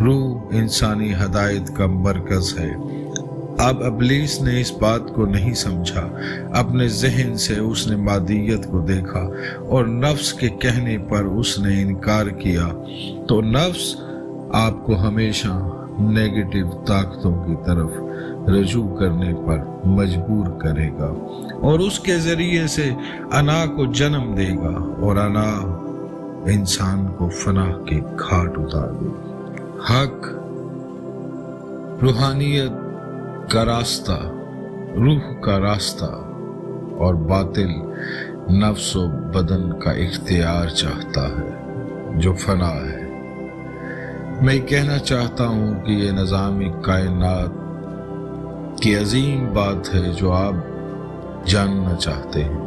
روح انسانی ہدایت کا مرکز ہے۔ اب ابلیس نے اس بات کو نہیں سمجھا، اپنے ذہن سے اس نے مادیت کو دیکھا اور نفس کے کہنے پر اس نے انکار کیا، تو نفس آپ کو ہمیشہ نیگیٹو طاقتوں کی طرف رجوع کرنے پر مجبور کرے گا اور اس کے ذریعے سے انا کو جنم دے گا، اور انا انسان کو فنا کے گھاٹ اتار دے گی۔ حق روحانیت کا راستہ، روح کا راستہ، اور باطل نفس و بدن کا اختیار چاہتا ہے جو فنا ہے۔ میں کہنا چاہتا ہوں کہ یہ نظام کائنات کی عظیم بات ہے جو آپ جاننا چاہتے ہیں،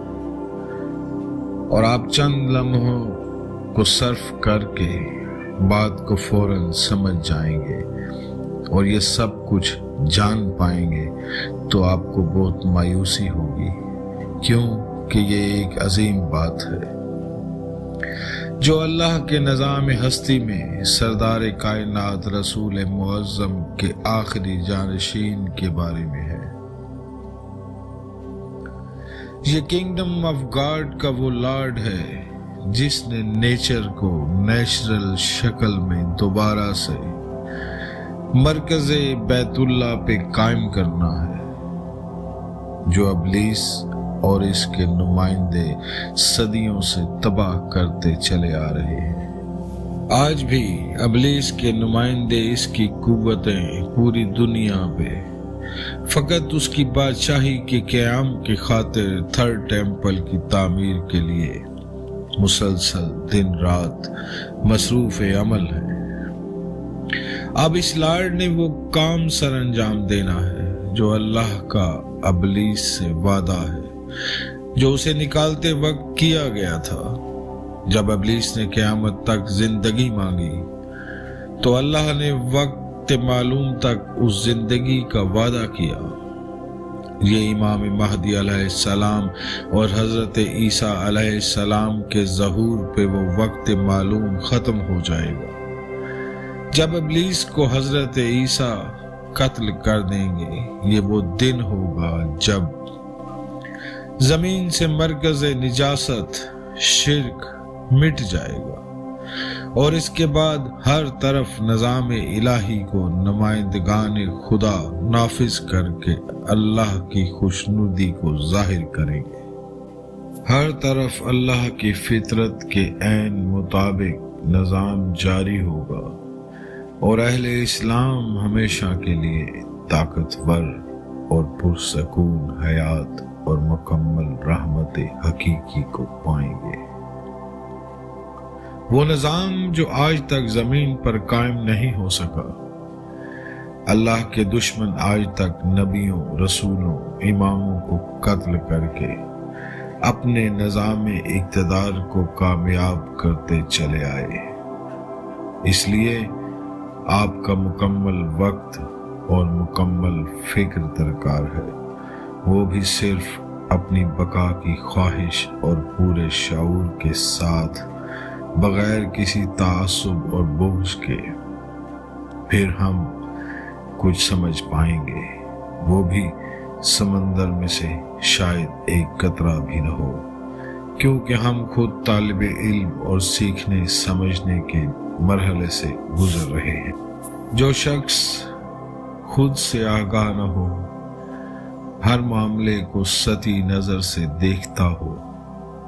اور آپ چند لمحوں کو صرف کر کے بات کو فوراً سمجھ جائیں گے اور یہ سب کچھ جان پائیں گے، تو آپ کو بہت مایوسی ہوگی، کیوں کہ یہ ایک عظیم بات ہے جو اللہ کے نظام ہستی میں سردار کائنات رسول معظم کے آخری جانشین کے بارے میں ہے۔ یہ کنگڈم آف گاڈ کا وہ لارڈ ہے جس نے نیچر کو نیچرل شکل میں دوبارہ سے مرکز بیت اللہ پہ قائم کرنا ہے، جو ابلیس اور اس کے نمائندے صدیوں سے تباہ کرتے چلے آ رہے ہیں۔ آج بھی ابلیس کے نمائندے اس کی قوتیں پوری دنیا پہ فقط اس کی بادشاہی کے قیام کی خاطر تھرڈ ٹیمپل کی تعمیر کے لیے مسلسل دن رات مصروف عمل ہیں۔ اب اس لارڈ نے وہ کام سر انجام دینا ہے جو اللہ کا ابلیس سے وعدہ ہے، جو اسے نکالتے وقت کیا گیا تھا۔ جب ابلیس نے قیامت تک زندگی مانگی تو اللہ نے وقت معلوم تک اس زندگی کا وعدہ کیا۔ یہ امام مہدی علیہ السلام اور حضرت عیسیٰ علیہ السلام کے ظہور پہ وہ وقت معلوم ختم ہو جائے گا، جب ابلیس کو حضرت عیسیٰ قتل کر دیں گے۔ یہ وہ دن ہوگا جب زمین سے مرکز نجاست شرک مٹ جائے گا، اور اس کے بعد ہر طرف نظام الہی کو نمائندگان خدا نافذ کر کے اللہ کی خوشنودی کو ظاہر کریں گے۔ ہر طرف اللہ کی فطرت کے عین مطابق نظام جاری ہوگا، اور اہل اسلام ہمیشہ کے لیے طاقتور اور پرسکون حیات اور مکمل رحمت حقیقی کو پائیں گے۔ وہ نظام جو آج تک زمین پر قائم نہیں ہو سکا، اللہ کے دشمن آج تک نبیوں، رسولوں، اماموں کو قتل کر کے اپنے نظام اقتدار کو کامیاب کرتے چلے آئے۔ اس لیے آپ کا مکمل وقت اور مکمل فکر درکار ہے، وہ بھی صرف اپنی بقا کی خواہش اور پورے شعور کے ساتھ، بغیر کسی تعصب اور بغض کے۔ پھر ہم کچھ سمجھ پائیں گے، وہ بھی سمندر میں سے شاید ایک قطرہ بھی نہ ہو، کیونکہ ہم خود طالب علم اور سیکھنے سمجھنے کے مرحلے سے گزر رہے ہیں۔ جو شخص خود سے آگاہ نہ ہو، ہر معاملے کو سطحی نظر سے دیکھتا ہو،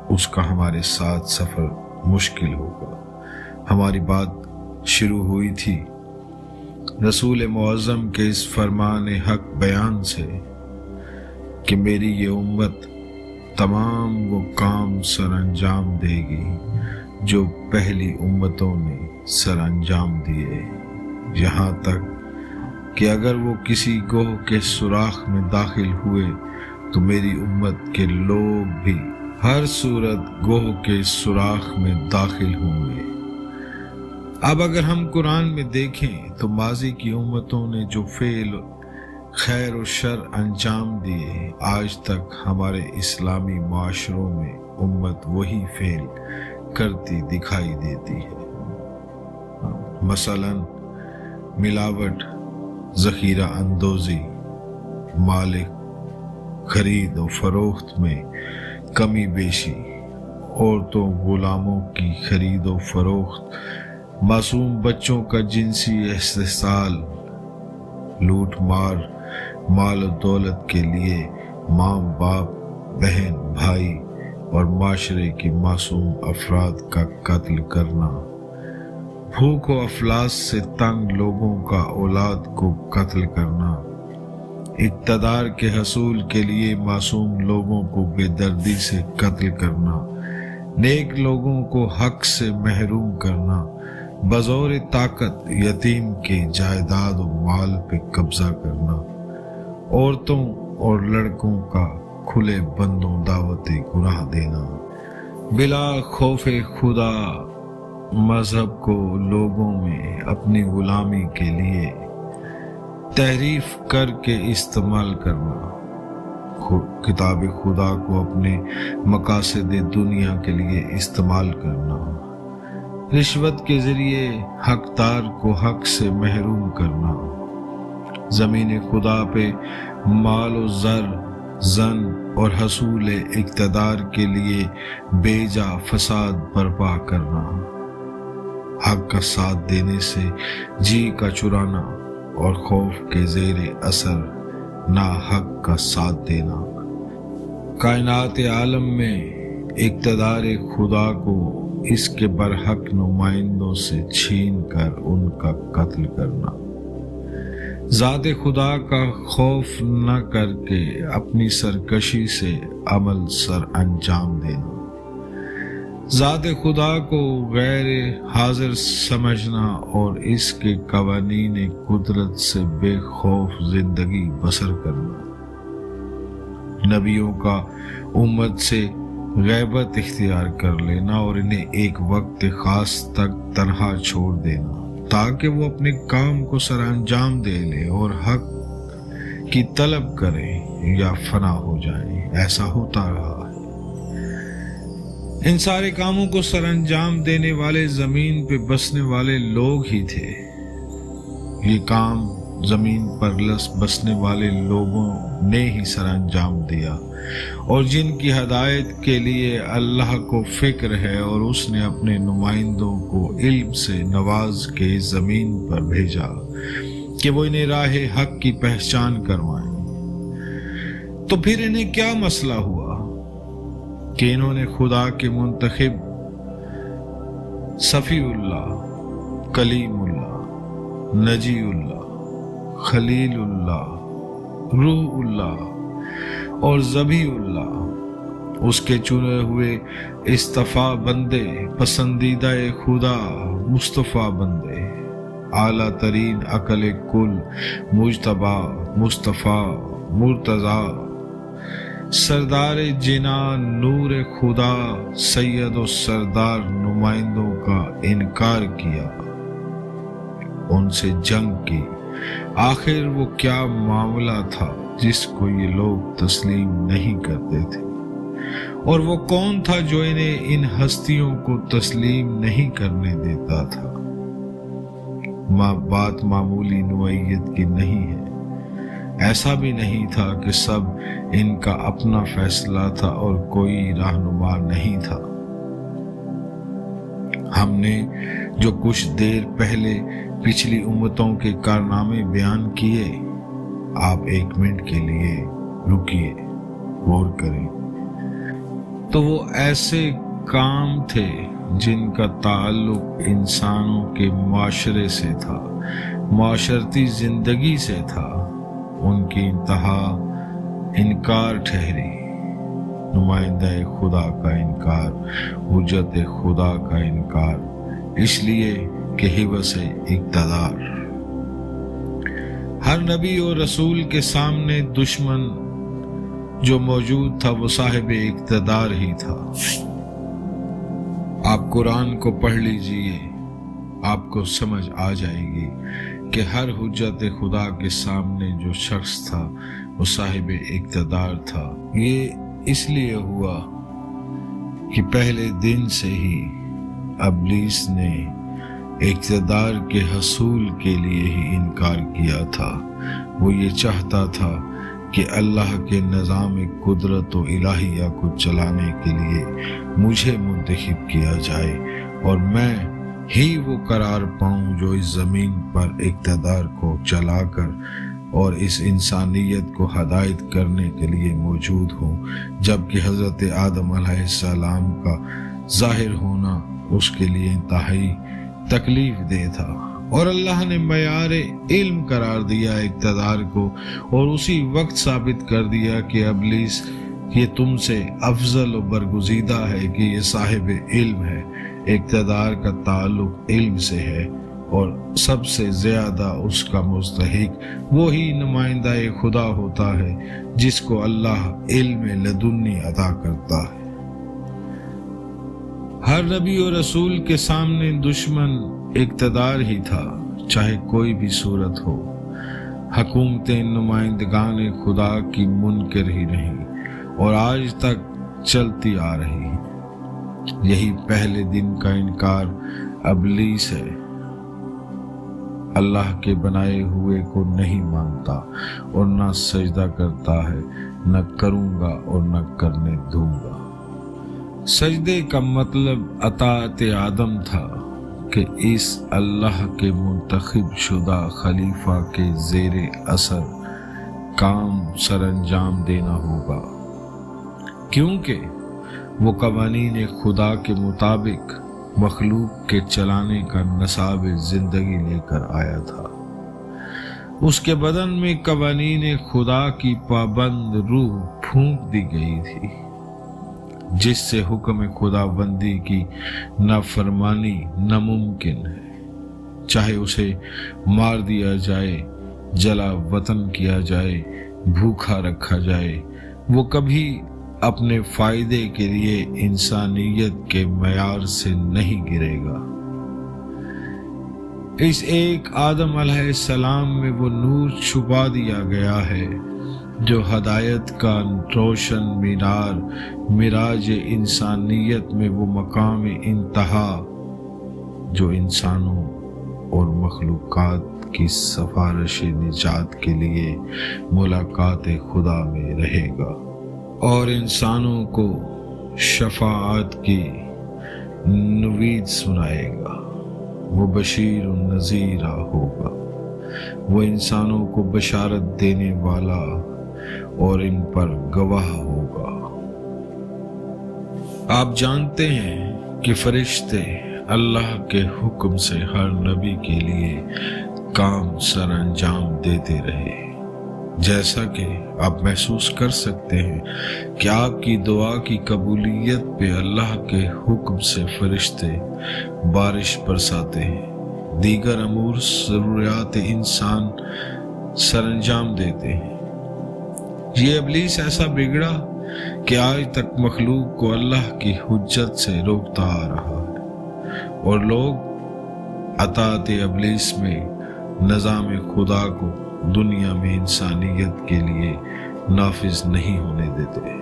اس کا ہمارے ساتھ سفر مشکل ہوگا۔ ہماری بات شروع ہوئی تھی رسول معظم کے اس فرمان حق بیان سے کہ میری یہ امت تمام وہ کام سر انجام دے گی جو پہلی امتوں نے سر انجام دیے، یہاں تک کہ اگر وہ کسی گوہ کے سوراخ میں داخل ہوئے تو میری امت کے لوگ بھی ہر صورت گوہ کے سوراخ میں داخل ہوں گے۔ اب اگر ہم قرآن میں دیکھیں تو ماضی کی امتوں نے جو فعل خیر و شر انجام دیے، آج تک ہمارے اسلامی معاشروں میں امت وہی فعل کرتی دکھائی دیتی ہے۔ مثلا ملاوٹ، ذخیرہ اندوزی، مالک، خرید و فروخت میں کمی بیشی، عورتوں غلاموں کی خرید و فروخت، معصوم بچوں کا جنسی استحصال، لوٹ مار، مال و دولت کے لیے ماں باپ، بہن بھائی اور معاشرے کے معصوم افراد کا قتل کرنا، بھوک و افلاس سے تنگ لوگوں کا اولاد کو قتل کرنا، اقتدار کے حصول کے لیے معصوم لوگوں کو بے دردی سے قتل کرنا، نیک لوگوں کو حق سے محروم کرنا، بزور طاقت یتیم کے جائیداد و مال پہ قبضہ کرنا، عورتوں اور لڑکوں کا کھلے بندوں دعوت گناہ دینا، بلا خوف خدا مذہب کو لوگوں میں اپنی غلامی کے لیے تحریف کر کے استعمال کرنا، کتاب خدا کو اپنے مقاصد دنیا کے لیے استعمال کرنا، رشوت کے ذریعے حقدار کو حق سے محروم کرنا، زمین خدا پہ مال و زر، زن اور حصول اقتدار کے لیے بے جا فساد برپا کرنا، حق کا ساتھ دینے سے جی کا چرانا اور خوف کے زیر اثر ناحق کا ساتھ دینا، کائنات عالم میں اقتدار خدا کو اس کے برحق نمائندوں سے چھین کر ان کا قتل کرنا، ذات خدا کا خوف نہ کر کے اپنی سرکشی سے عمل سر انجام دینا، ذات خدا کو غیر حاضر سمجھنا اور اس کے قوانین قدرت سے بے خوف زندگی بسر کرنا، نبیوں کا امت سے غیبت اختیار کر لینا اور انہیں ایک وقت خاص تک تنہا چھوڑ دینا تاکہ وہ اپنے کام کو سر انجام دے لے اور حق کی طلب کریں یا فنا ہو جائیں۔ ایسا ہوتا رہا ہے۔ ان سارے کاموں کو سر انجام دینے والے زمین پہ بسنے والے لوگ ہی تھے۔ یہ کام زمین پر بسنے والے لوگوں نے ہی سر انجام دیا، اور جن کی ہدایت کے لیے اللہ کو فکر ہے اور اس نے اپنے نمائندوں کو علم سے نواز کے زمین پر بھیجا کہ وہ انہیں راہ حق کی پہچان کروائیں، تو پھر انہیں کیا مسئلہ ہوا کہ انہوں نے خدا کے منتخب صفی اللہ، کلیم اللہ، نجی اللہ، خلیل اللہ، روح اللہ اور ذبیح اللہ، اس کے چنے ہوئے اصطفیٰ بندے، پسندیدہ خدا، مصطفیٰ بندے، اعلیٰ ترین عقل کل، مجتبی، مصطفیٰ، مرتضیٰ، سردار جنان، نور خدا، سید و سردار نمائندوں کا انکار کیا، ان سے جنگ کی۔ آخر وہ کیا معاملہ تھا جس کو یہ لوگ تسلیم نہیں کرتے تھے، اور وہ کون تھا جو انہیں ان ہستیوں کو تسلیم نہیں کرنے دیتا تھا؟ بات معمولی نوعیت کی نہیں ہے۔ ایسا بھی نہیں تھا کہ سب ان کا اپنا فیصلہ تھا اور کوئی رہنما نہیں تھا۔ ہم نے جو کچھ دیر پہلے پچھلی امتوں کے کارنامے بیان کیے، آپ ایک منٹ کے لیے رکیے، غور کریں، تو وہ ایسے کام تھے جن کا تعلق انسانوں کے معاشرے سے تھا، معاشرتی زندگی سے تھا۔ ان کی انتہا انکار ٹھہری، نمائندہ خدا کا انکار، حجت خدا کا انکار، اس لیے کہ حوث اقتدار۔ ہر نبی اور رسول کے سامنے دشمن جو موجود تھا وہ صاحب اقتدار ہی تھا۔ آپ قرآن کو پڑھ لیجئے، آپ کو سمجھ آ جائے گی کہ ہر حجت خدا کے سامنے جو شخص تھا وہ صاحب اقتدار تھا۔ یہ اس لیے ہوا کہ پہلے دن سے ہی ابلیس نے اقتدار کے حصول کے لیے ہی انکار کیا تھا۔ وہ یہ چاہتا تھا کہ اللہ کے نظام قدرت و الہیہ کو چلانے کے لیے مجھے منتخب کیا جائے اور میں ہی وہ قرار پاؤں جو اس زمین پر اقتدار کو چلا کر اور اس انسانیت کو ہدایت کرنے کے لیے موجود ہوں، جبکہ حضرت آدم علیہ السلام کا ظاہر ہونا اس کے لیے انتہائی تکلیف دہ تھا، اور اللہ نے معیار علم قرار دیا اقتدار کو، اور اسی وقت ثابت کر دیا کہ ابلیس یہ تم سے افضل و برگزیدہ ہے کہ یہ صاحب علم ہے۔ اقتدار کا تعلق علم سے ہے اور سب سے زیادہ اس کا مستحق وہی نمائندہ خدا ہوتا ہے جس کو اللہ علم لدنی عطا کرتا ہے۔ ہر نبی و رسول کے سامنے دشمن اقتدار ہی تھا، چاہے کوئی بھی صورت ہو۔ حکومتیں نمائندگان خدا کی منکر ہی رہیں اور آج تک چلتی آ رہی ہیں۔ یہی پہلے دن کا انکار ابلیس ہے، اللہ کے بنائے ہوئے کو نہیں مانتا اور نہ سجدہ کرتا ہے، نہ کروں گا اور نہ کرنے دوں گا۔ سجدے کا مطلب اطاعت آدم تھا کہ اس اللہ کے منتخب شدہ خلیفہ کے زیر اثر کام سر انجام دینا ہوگا، کیونکہ وہ قوانین خدا کے مطابق مخلوق کے چلانے کا نصاب زندگی لے کر آیا تھا۔ اس کے بدن میں قوانین خدا کی پابند روح پھونک دی گئی تھی، جس سے حکم خدا بندی کی نافرمانی ناممکن ہے، چاہے اسے مار دیا جائے، جلا وطن کیا جائے، بھوکا رکھا جائے، وہ کبھی اپنے فائدے کے لیے انسانیت کے معیار سے نہیں گرے گا۔ اس ایک آدم علیہ السلام میں وہ نور چھپا دیا گیا ہے جو ہدایت کا روشن مینار، معراج انسانیت میں وہ مقام انتہا جو انسانوں اور مخلوقات کی سفارش نجات کے لیے ملاقات خدا میں رہے گا اور انسانوں کو شفاعت کی نوید سنائے گا۔ وہ بشیر و نذیر ہوگا، وہ انسانوں کو بشارت دینے والا اور ان پر گواہ ہوگا۔ آپ جانتے ہیں کہ فرشتے اللہ کے حکم سے ہر نبی کے لیے کام سر انجام دیتے رہے، جیسا کہ آپ محسوس کر سکتے ہیں کہ آپ کی دعا کی قبولیت پہ اللہ کے حکم سے فرشتے بارش برساتے ہیں، دیگر امور ضروریات انسان سر انجام دیتے ہیں۔ یہ ابلیس ایسا بگڑا کہ آج تک مخلوق کو اللہ کی حجت سے روکتا آ رہا ہے، اور لوگ اطاعت ابلیس میں نظام خدا کو دنیا میں انسانیت کے لیے نافذ نہیں ہونے دیتے،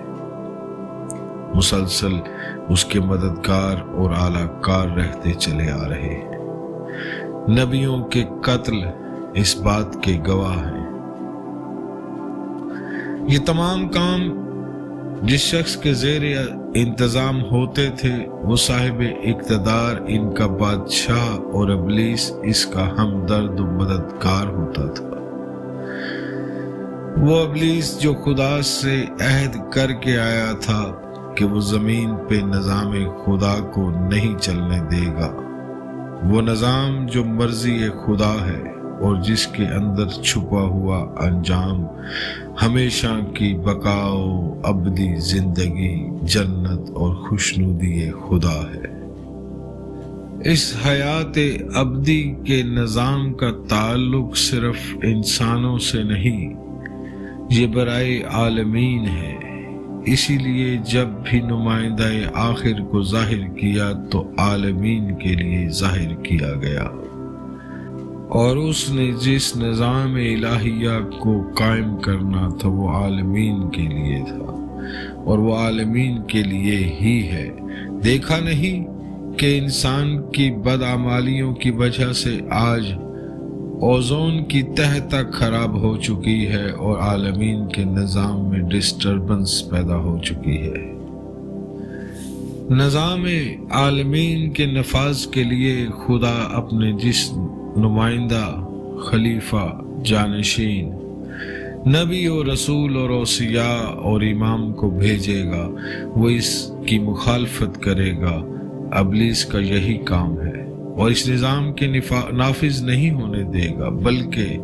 مسلسل اس کے مددگار اور اعلی کار رہتے چلے آ رہے ہیں۔ نبیوں کے قتل اس بات کے گواہ ہیں۔ یہ تمام کام جس شخص کے زیر انتظام ہوتے تھے وہ صاحب اقتدار ان کا بادشاہ اور ابلیس اس کا ہمدرد و مددگار ہوتا تھا۔ وہ ابلیس جو خدا سے عہد کر کے آیا تھا کہ وہ زمین پہ نظام خدا کو نہیں چلنے دے گا، وہ نظام جو مرضی خدا ہے اور جس کے اندر چھپا ہوا انجام ہمیشہ کی بقا و ابدی زندگی، جنت اور خوشنودی خدا ہے۔ اس حیات ابدی کے نظام کا تعلق صرف انسانوں سے نہیں، یہ برائے عالمین ہے۔ اسی لیے جب بھی نمائندہ آخر کو ظاہر کیا تو عالمین کے لیے ظاہر کیا گیا، اور اس نے جس نظام الہیہ کو قائم کرنا تھا وہ عالمین کے لیے تھا، اور وہ عالمین کے لیے ہی ہے۔ دیکھا نہیں کہ انسان کی بدعمالیوں کی وجہ سے آج اوزون کی تہہ تک خراب ہو چکی ہے اور عالمین کے نظام میں ڈسٹربنس پیدا ہو چکی ہے۔ نظام عالمین کے نفاذ کے لیے خدا اپنے جس نمائندہ، خلیفہ، جانشین، نبی اور رسول اور اوصیاء اور امام کو بھیجے گا، وہ اس کی مخالفت کرے گا۔ ابلیس کا یہی کام ہے اور اس نظام کے نافذ نہیں ہونے دے گا، بلکہ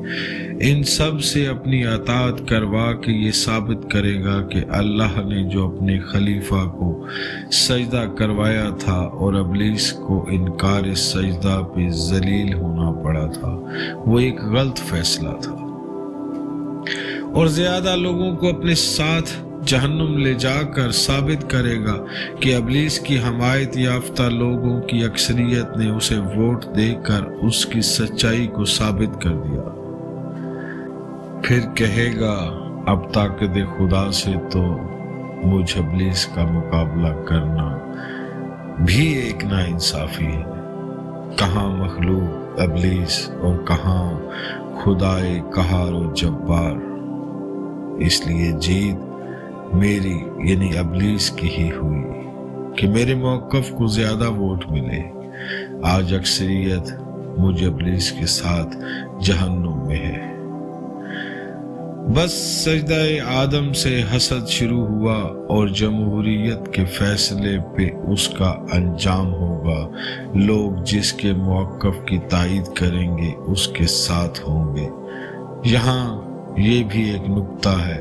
ان سب سے اپنی اطاعت کروا کے یہ ثابت کرے گا کہ اللہ نے جو اپنے خلیفہ کو سجدہ کروایا تھا اور ابلیس کو انکار سجدہ پہ ذلیل ہونا پڑا تھا، وہ ایک غلط فیصلہ تھا، اور زیادہ لوگوں کو اپنے ساتھ جہنم لے جا کر ثابت کرے گا کہ ابلیس کی حمایت یافتہ لوگوں کی اکثریت نے اسے ووٹ دے کر اس کی سچائی کو ثابت کر دیا۔ پھر کہے گا اب طاقت خدا سے تو مجھ ابلیس کا مقابلہ کرنا بھی ایک ناانصافی ہے۔ کہاں مخلوق ابلیس اور کہاں خدائے قہار و جبار، اس لیے جیت میری یعنی ابلیس کی ہی ہوئی کہ میرے موقف کو زیادہ ووٹ ملے۔ آج اکثریت مجھ ابلیس کے ساتھ جہنم میں ہے۔ بس سجدہ آدم سے حسد شروع ہوا اور جمہوریت کے فیصلے پہ اس کا انجام ہوگا۔ لوگ جس کے موقف کی تائید کریں گے اس کے ساتھ ہوں گے۔ یہاں یہ بھی ایک نکتہ ہے،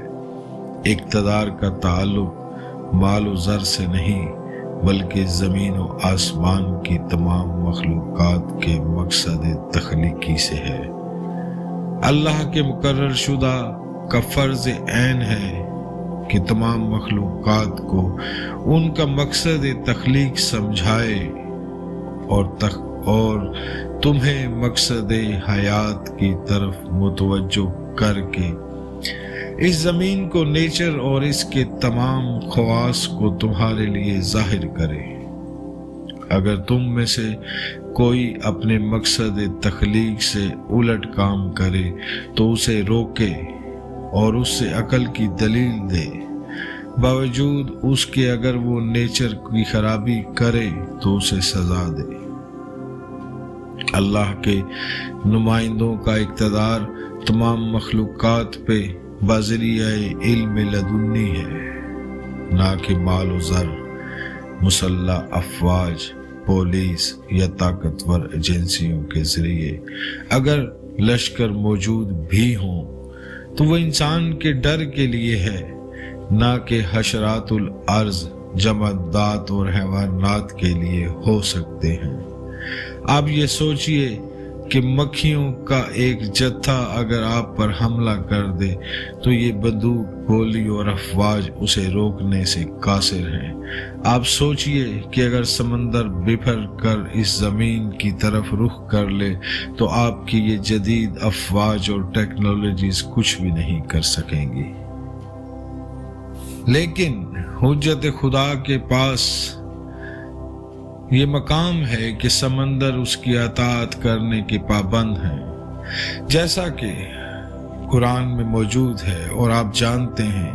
اقتدار کا تعلق مال و زر سے نہیں بلکہ زمین و آسمان کی تمام مخلوقات کے مقصد تخلیقی سے ہے۔ اللہ کے مقرر شدہ کا فرض عین ہے کہ تمام مخلوقات کو ان کا مقصد تخلیق سمجھائے اور تمہیں مقصد حیات کی طرف متوجہ کر کے اس زمین کو، نیچر اور اس کے تمام خواص کو تمہارے لیے ظاہر کرے۔ اگر تم میں سے کوئی اپنے مقصد تخلیق سے الٹ کام کرے تو اسے روکے اور اس سے عقل کی دلیل دے، باوجود اس کے اگر وہ نیچر کی خرابی کرے تو اسے سزا دے۔ اللہ کے نمائندوں کا اقتدار تمام مخلوقات پہ بذریعہ علم لدنی ہے، نہ کہ مال و زر، مسلح افواج، پولیس یا طاقتور ایجنسیوں کے ذریعے۔ اگر لشکر موجود بھی ہوں تو وہ انسان کے ڈر کے لیے ہے، نہ کہ حشرات الارض، جمادات اور حیوانات کے لیے ہو سکتے ہیں۔ آپ یہ سوچئے کہ مکھیوں کا ایک جتھا اگر آپ پر حملہ کر دے تو یہ بندوق، گولی اور افواج اسے روکنے سے قاصر ہیں۔ آپ سوچئے کہ اگر سمندر بپھر کر اس زمین کی طرف رخ کر لے تو آپ کی یہ جدید افواج اور ٹیکنالوجیز کچھ بھی نہیں کر سکیں گی۔ لیکن حجت خدا کے پاس یہ مقام ہے کہ سمندر اس کی اطاعت کرنے کے پابند ہیں، جیسا کہ قرآن میں موجود ہے، اور آپ جانتے ہیں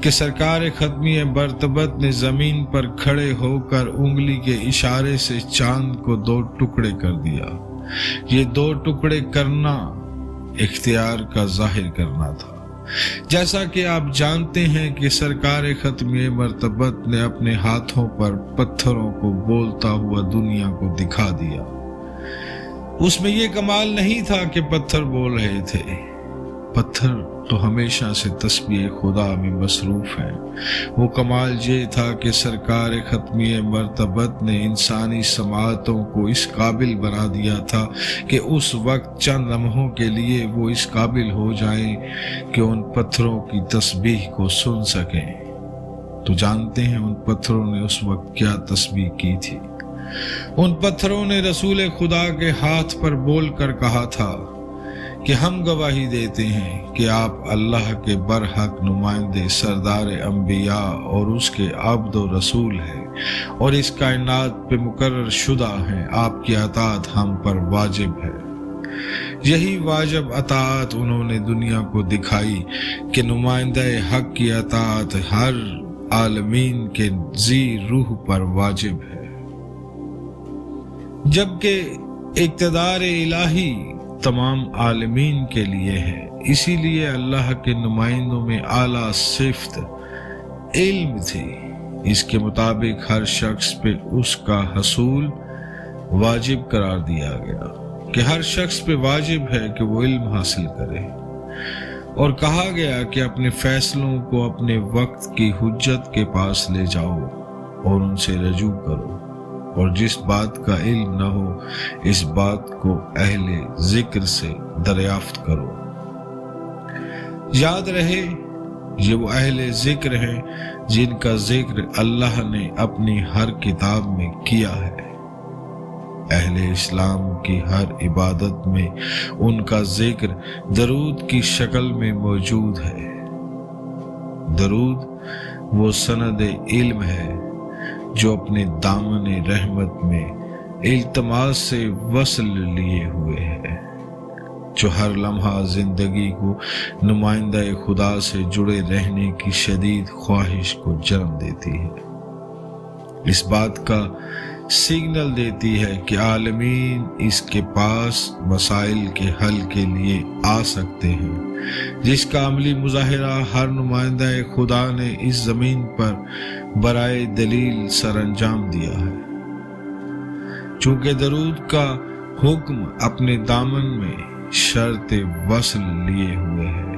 کہ سرکار ختمی برتبت نے زمین پر کھڑے ہو کر انگلی کے اشارے سے چاند کو 2 ٹکڑے کر دیا۔ یہ 2 ٹکڑے کرنا اختیار کا ظاہر کرنا تھا۔ جیسا کہ آپ جانتے ہیں کہ سرکار ختمی مرتبت نے اپنے ہاتھوں پر پتھروں کو بولتا ہوا دنیا کو دکھا دیا۔ اس میں یہ کمال نہیں تھا کہ پتھر بول رہے تھے، پتھر تو ہمیشہ سے تسبیح خدا میں مصروف ہیں۔ وہ کمال یہ تھا کہ سرکار ختمی مرتبت نے انسانی سماعتوں کو اس قابل بنا دیا تھا کہ اس وقت چند لمحوں کے لیے وہ اس قابل ہو جائیں کہ ان پتھروں کی تسبیح کو سن سکیں۔ تو جانتے ہیں ان پتھروں نے اس وقت کیا تسبیح کی تھی؟ ان پتھروں نے رسول خدا کے ہاتھ پر بول کر کہا تھا کہ ہم گواہی دیتے ہیں کہ آپ اللہ کے برحق نمائندے سردار انبیاء اور اس کے عبد و رسول ہیں اور اس کائنات پہ مقرر شدہ ہیں۔ آپ کی اطاعت ہم پر واجب ہے۔ یہی واجب اطاعت انہوں نے دنیا کو دکھائی کہ نمائندہ حق کی اطاعت ہر عالمین کے ذی روح پر واجب ہے، جبکہ اقتدار الہی تمام عالمین کے لیے ہے۔ اسی لیے اللہ کے نمائندوں میں اعلیٰ صفت علم تھی۔ اس کے مطابق ہر شخص پہ اس کا حصول واجب قرار دیا گیا کہ ہر شخص پہ واجب ہے کہ وہ علم حاصل کرے، اور کہا گیا کہ اپنے فیصلوں کو اپنے وقت کی حجت کے پاس لے جاؤ اور ان سے رجوع کرو، اور جس بات کا علم نہ ہو اس بات کو اہل ذکر سے دریافت کرو۔ یاد رہے یہ وہ اہل ذکر ہیں جن کا ذکر اللہ نے اپنی ہر کتاب میں کیا ہے۔ اہل اسلام کی ہر عبادت میں ان کا ذکر درود کی شکل میں موجود ہے۔ درود وہ سند علم ہے جو اپنے دامن رحمت میں التماس سے وصل لیے ہوئے ہے، جو ہر لمحہ زندگی کو نمائندہ خدا سے جڑے رہنے کی شدید خواہش کو جنم دیتی ہے۔ اس بات کا سگنل دیتی ہے کہ عالمین اس کے پاس مسائل کے حل کے لیے آ سکتے ہیں، جس کا عملی مظاہرہ ہر نمائندہ خدا نے اس زمین پر برائے دلیل سر انجام دیا ہے۔ چونکہ درود کا حکم اپنے دامن میں شرط وصل لیے ہوئے ہے،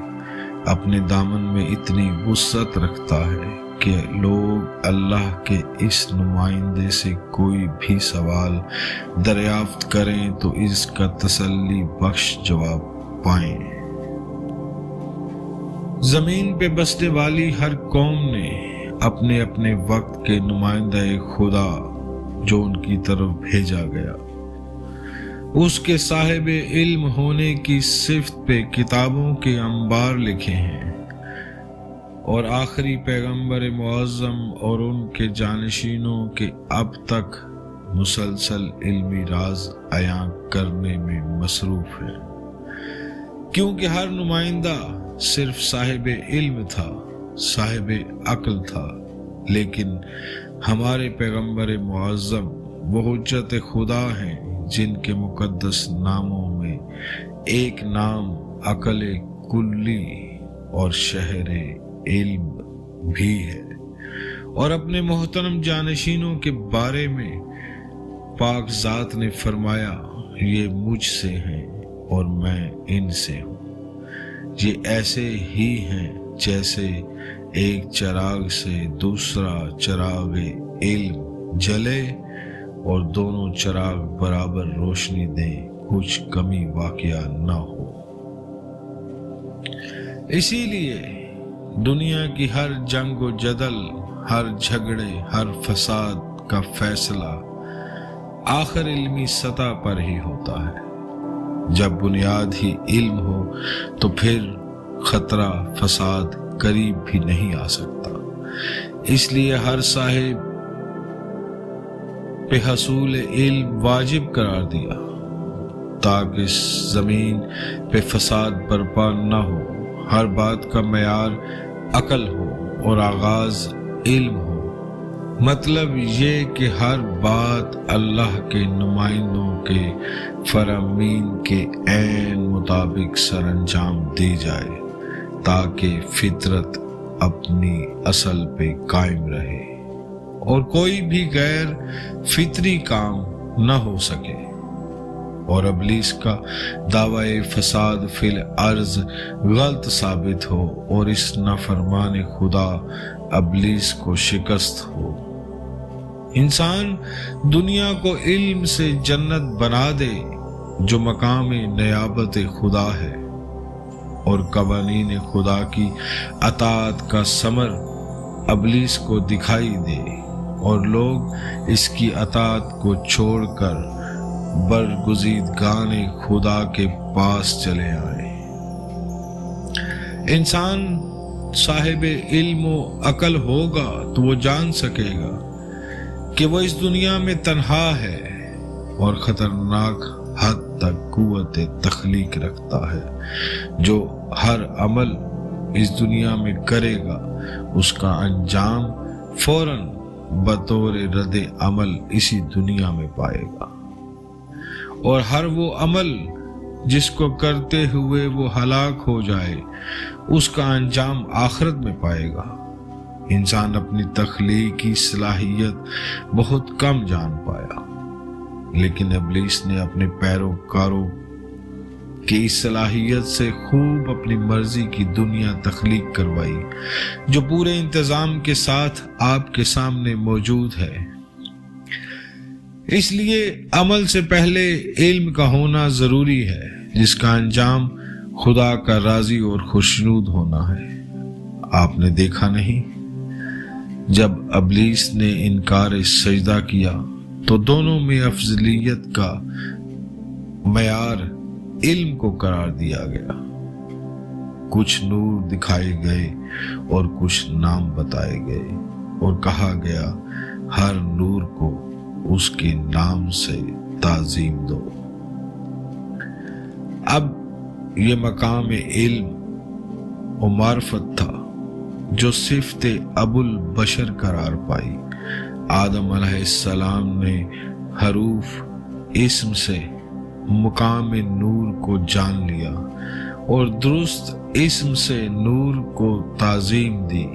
اپنے دامن میں اتنی وسعت رکھتا ہے کہ لوگ اللہ کے اس نمائندے سے کوئی بھی سوال دریافت کریں تو اس کا تسلی بخش جواب پائیں۔ زمین پہ بسنے والی ہر قوم نے اپنے اپنے وقت کے نمائندہ خدا جو ان کی طرف بھیجا گیا، اس کے صاحب علم ہونے کی صفت پہ کتابوں کے انبار لکھے ہیں، اور آخری پیغمبر معظم اور ان کے جانشینوں کے اب تک مسلسل علمی راز عیاں کرنے میں مصروف ہے، کیونکہ ہر نمائندہ صرف صاحب علم تھا، صاحب عقل تھا، لیکن ہمارے پیغمبر معظم وہ حجت خدا ہیں جن کے مقدس ناموں میں ایک نام عقل کلی اور شہر علم بھی ہے، اور اپنے محترم جانشینوں کے بارے میں پاک ذات نے فرمایا، یہ مجھ سے ہیں اور میں ان سے ہوں۔ یہ ایسے ہی ہیں جیسے ایک چراغ سے دوسرا چراغ علم جلے اور دونوں چراغ برابر روشنی دیں، کچھ کمی واقعہ نہ ہو۔ اسی لیے دنیا کی ہر جنگ و جدل، ہر جھگڑے، ہر فساد کا فیصلہ آخر علمی سطح پر ہی ہوتا ہے۔ جب بنیاد ہی علم ہو تو پھر خطرہ فساد قریب بھی نہیں آ سکتا۔ اس لیے ہر صاحب پہ حصول علم واجب قرار دیا تاکہ اس زمین پہ فساد برپا نہ ہو۔ ہر بات کا معیار عقل ہو اور آغاز علم ہو، مطلب یہ کہ ہر بات اللہ کے نمائندوں کے فرامین کے عین مطابق سر انجام دی جائے تاکہ فطرت اپنی اصل پہ قائم رہے اور کوئی بھی غیر فطری کام نہ ہو سکے، اور ابلیس کا دعوی فساد فی الارض غلط ثابت ہو اور اس نافرمان خدا ابلیس کو شکست ہو۔ انسان دنیا کو علم سے جنت بنا دے جو مقام نیابت خدا ہے، اور قوانین خدا کی اطاعت کا ثمر ابلیس کو دکھائی دے، اور لوگ اس کی اطاعت کو چھوڑ کر برگزیدگان خدا کے پاس چلے آئے۔ انسان صاحب علم و عقل ہوگا تو وہ جان سکے گا کہ وہ اس دنیا میں تنہا ہے اور خطرناک حد تک قوت تخلیق رکھتا ہے۔ جو ہر عمل اس دنیا میں کرے گا اس کا انجام فوراً بطور رد عمل اسی دنیا میں پائے گا، اور ہر وہ عمل جس کو کرتے ہوئے وہ ہلاک ہو جائے اس کا انجام آخرت میں پائے گا۔ انسان اپنی تخلیقی صلاحیت بہت کم جان پایا، لیکن ابلیس نے اپنے پیروکاروں کی اس صلاحیت سے خوب اپنی مرضی کی دنیا تخلیق کروائی، جو پورے انتظام کے ساتھ آپ کے سامنے موجود ہے۔ اس لیے عمل سے پہلے علم کا ہونا ضروری ہے، جس کا انجام خدا کا راضی اور خوشنود ہونا ہے۔ آپ نے دیکھا نہیں، جب ابلیس نے انکار سجدہ کیا تو دونوں میں افضلیت کا معیار علم کو قرار دیا گیا۔ کچھ نور دکھائے گئے اور کچھ نام بتائے گئے، اور کہا گیا ہر نور کو اس کے نام سے تعظیم دو۔ اب یہ مقام علم و معرفت تھا جو صفت ابو البشر قرار پائی۔ آدم علیہ السلام نے حروف اسم سے مقام نور کو جان لیا اور درست اسم سے نور کو تعظیم دی،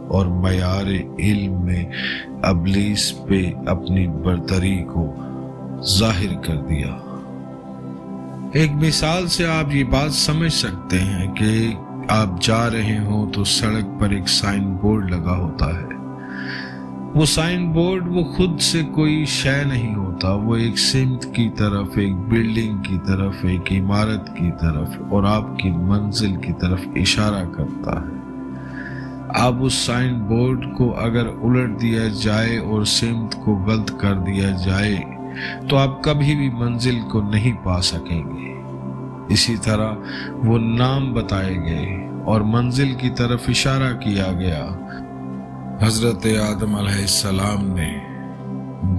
اور معیار علم میں ابلیس پہ اپنی برتری کو ظاہر کر دیا۔ ایک مثال سے آپ یہ بات سمجھ سکتے ہیں کہ آپ جا رہے ہوں تو سڑک پر ایک سائن بورڈ لگا ہوتا ہے۔ وہ سائن بورڈ وہ خود سے کوئی شے نہیں ہوتا، وہ ایک سمت کی طرف، ایک بلڈنگ کی طرف، ایک عمارت کی طرف اور آپ کی منزل کی طرف اشارہ کرتا ہے۔ اب اس سائن بورڈ کو اگر الٹ دیا جائے اور سمت کو غلط کر دیا جائے تو آپ کبھی بھی منزل کو نہیں پا سکیں گے۔ اسی طرح وہ نام بتائے گئے اور منزل کی طرف اشارہ کیا گیا۔ حضرت آدم علیہ السلام نے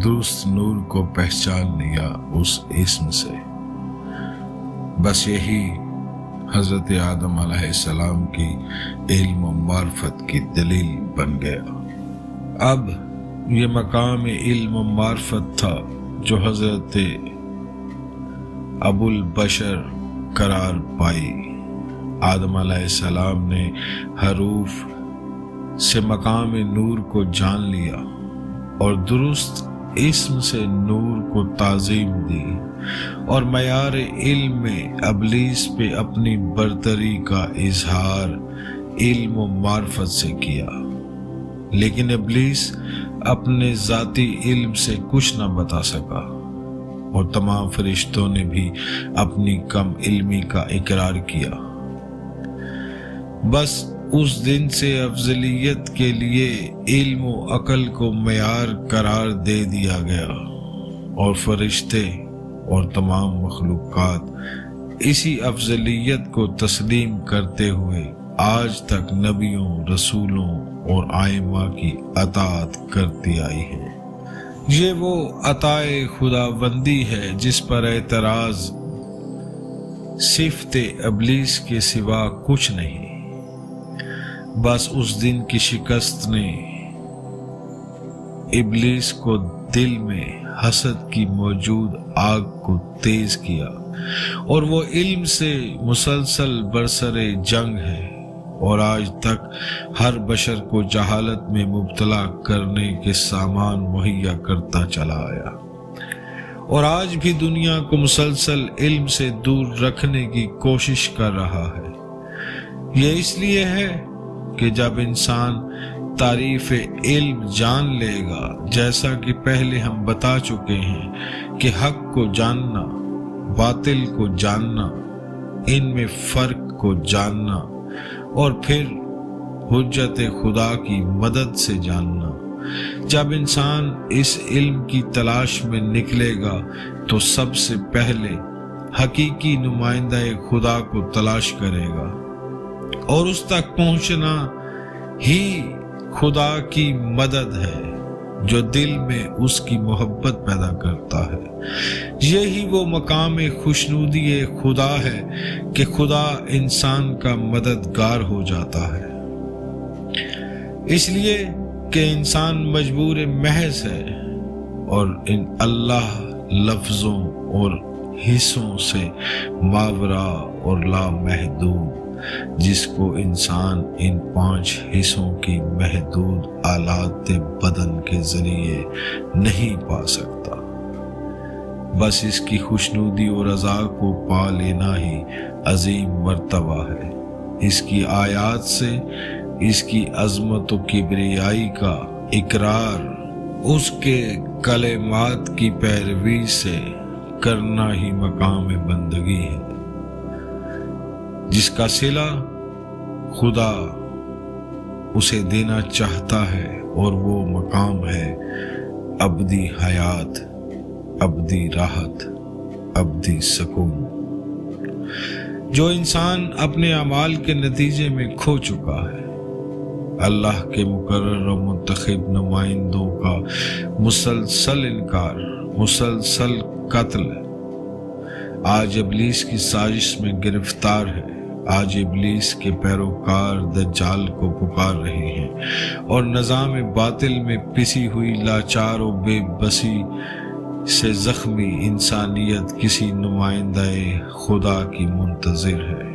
درست نور کو پہچان لیا اس اسم سے۔ بس یہی حضرت آدم علیہ السلام کی علم و معرفت کی دلیل بن گیا۔ اب یہ مقام علم و معرفت تھا جو حضرت ابو البشر قرار پائی۔ آدم علیہ السلام نے حروف سے مقام نور کو جان لیا اور درست اسم سے نور کو تعظیم دی، اور معیار علم میں ابلیس پہ اپنی برتری کا اظہار علم و معرفت سے کیا۔ لیکن ابلیس اپنے ذاتی علم سے کچھ نہ بتا سکا، اور تمام فرشتوں نے بھی اپنی کم علمی کا اقرار کیا۔ بس اس دن سے افضلیت کے لیے علم و عقل کو معیار قرار دے دیا گیا، اور فرشتے اور تمام مخلوقات اسی افضلیت کو تسلیم کرتے ہوئے آج تک نبیوں، رسولوں اور ائمہ کی اطاعت کرتی آئی ہے۔ یہ وہ عطائے خداوندی ہے جس پر اعتراض صفت ابلیس کے سوا کچھ نہیں۔ بس اس دن کی شکست نے ابلیس کو دل میں حسد کی موجود آگ کو تیز کیا، اور وہ علم سے مسلسل برسر جنگ ہے، اور آج تک ہر بشر کو جہالت میں مبتلا کرنے کے سامان مہیا کرتا چلا آیا، اور آج بھی دنیا کو مسلسل علم سے دور رکھنے کی کوشش کر رہا ہے۔ یہ اس لیے ہے کہ جب انسان تعریف علم جان لے گا، جیسا کہ پہلے ہم بتا چکے ہیں کہ حق کو جاننا، باطل کو جاننا، ان میں فرق کو جاننا، اور پھر حجت خدا کی مدد سے جاننا، جب انسان اس علم کی تلاش میں نکلے گا تو سب سے پہلے حقیقی نمائندہ خدا کو تلاش کرے گا، اور اس تک پہنچنا ہی خدا کی مدد ہے جو دل میں اس کی محبت پیدا کرتا ہے۔ یہی وہ مقام خوشنودی خدا ہے کہ خدا انسان کا مددگار ہو جاتا ہے، اس لیے کہ انسان مجبور محض ہے اور ان اللہ لفظوں اور حصوں سے ماورا اور لامحدود، جس کو انسان ان 5 حصوں کی محدود آلات بدن کے ذریعے نہیں پا سکتا۔ بس اس کی خوشنودی اور رضا کو پا لینا ہی عظیم مرتبہ ہے۔ اس کی آیات سے اس کی عظمت و کبریائی کا اقرار اس کے کلمات کی پیروی سے کرنا ہی مقام بندگی ہے، جس کا صلہ خدا اسے دینا چاہتا ہے، اور وہ مقام ہے ابدی حیات، ابدی راحت، ابدی سکون، جو انسان اپنے اعمال کے نتیجے میں کھو چکا ہے۔ اللہ کے مقرر و منتخب نمائندوں کا مسلسل انکار، مسلسل قتل آج ابلیس کی سازش میں گرفتار ہے۔ آج ابلیس کے پیروکار دجال کو پکار رہے ہیں اور نظام باطل میں پسی ہوئی لاچار و بے بسی سے زخمی انسانیت کسی نمائندہ خدا کی منتظر ہے،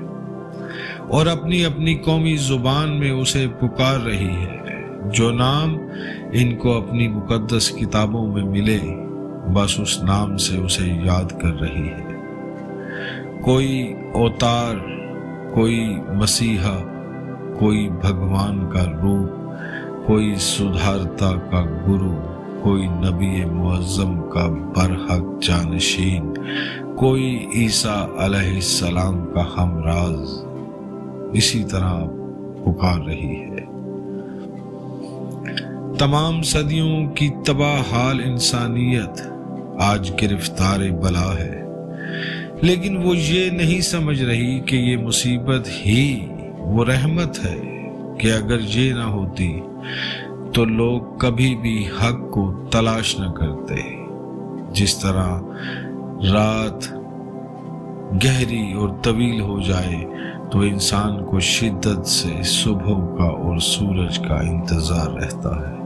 اور اپنی اپنی قومی زبان میں اسے پکار رہی ہے۔ جو نام ان کو اپنی مقدس کتابوں میں ملے، بس اس نام سے اسے یاد کر رہی ہے۔ کوئی اوتار، کوئی مسیحا، کوئی بھگوان کا روپ، کوئی سدھارتا کا گرو، کوئی نبی معظم کا برحق جانشین، کوئی عیسیٰ علیہ السلام کا ہمراز، اسی طرح پکار رہی ہے۔ تمام صدیوں کی تباہ حال انسانیت آج گرفتار بلا ہے، لیکن وہ یہ نہیں سمجھ رہی کہ یہ مصیبت ہی وہ رحمت ہے، کہ اگر یہ نہ ہوتی تو لوگ کبھی بھی حق کو تلاش نہ کرتے۔ جس طرح رات گہری اور طویل ہو جائے تو انسان کو شدت سے صبح کا اور سورج کا انتظار رہتا ہے،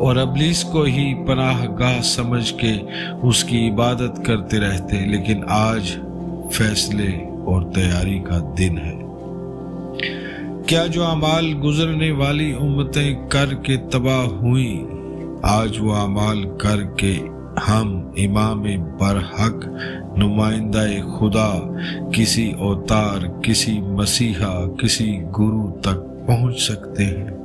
اور ابلیس کو ہی پناہ گاہ سمجھ کے اس کی عبادت کرتے رہتے۔ لیکن آج فیصلے اور تیاری کا دن ہے۔ کیا جو اعمال گزرنے والی امتیں کر کے تباہ ہوئیں، آج وہ اعمال کر کے ہم امام برحق نمائندہ خدا کسی اوتار، کسی مسیحا، کسی گرو تک پہنچ سکتے ہیں؟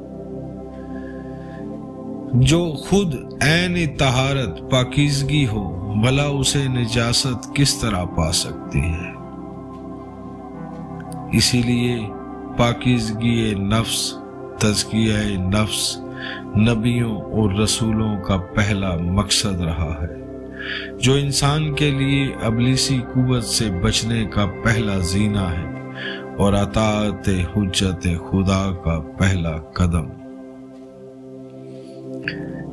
جو خود عین طہارت پاکیزگی ہو، بھلا اسے نجاست کس طرح پا سکتی ہے؟ اسی لیے پاکیزگی نفس، تزکیہ نفس نبیوں اور رسولوں کا پہلا مقصد رہا ہے، جو انسان کے لیے ابلیسی قوت سے بچنے کا پہلا زینہ ہے اور اطاعت حجت خدا کا پہلا قدم۔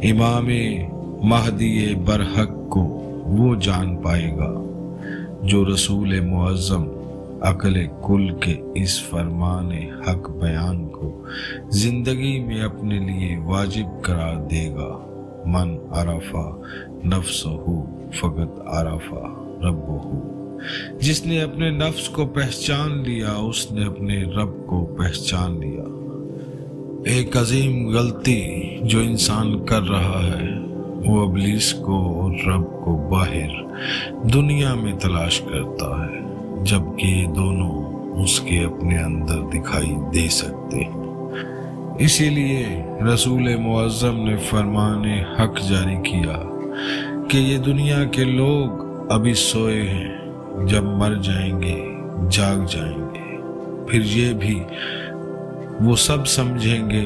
امام مہدی برحق کو وہ جان پائے گا جو رسول معظم عقل کل کے اس فرمان حق بیان کو زندگی میں اپنے لیے واجب قرار دے گا۔ من عرفہ نفسہ فقط عرفہ ربہ، جس نے اپنے نفس کو پہچان لیا اس نے اپنے رب کو پہچان لیا۔ ایک عظیم غلطی جو انسان کر رہا ہے وہ ابلیس کو اور رب کو باہر دنیا میں تلاش کرتا ہے، جبکہ یہ دونوں اس کے اپنے اندر دکھائی دے سکتے ہیں۔ اسی لیے رسول معظم نے فرمان حق جاری کیا کہ یہ دنیا کے لوگ ابھی سوئے ہیں، جب مر جائیں گے جاگ جائیں گے، پھر یہ بھی وہ سب سمجھیں گے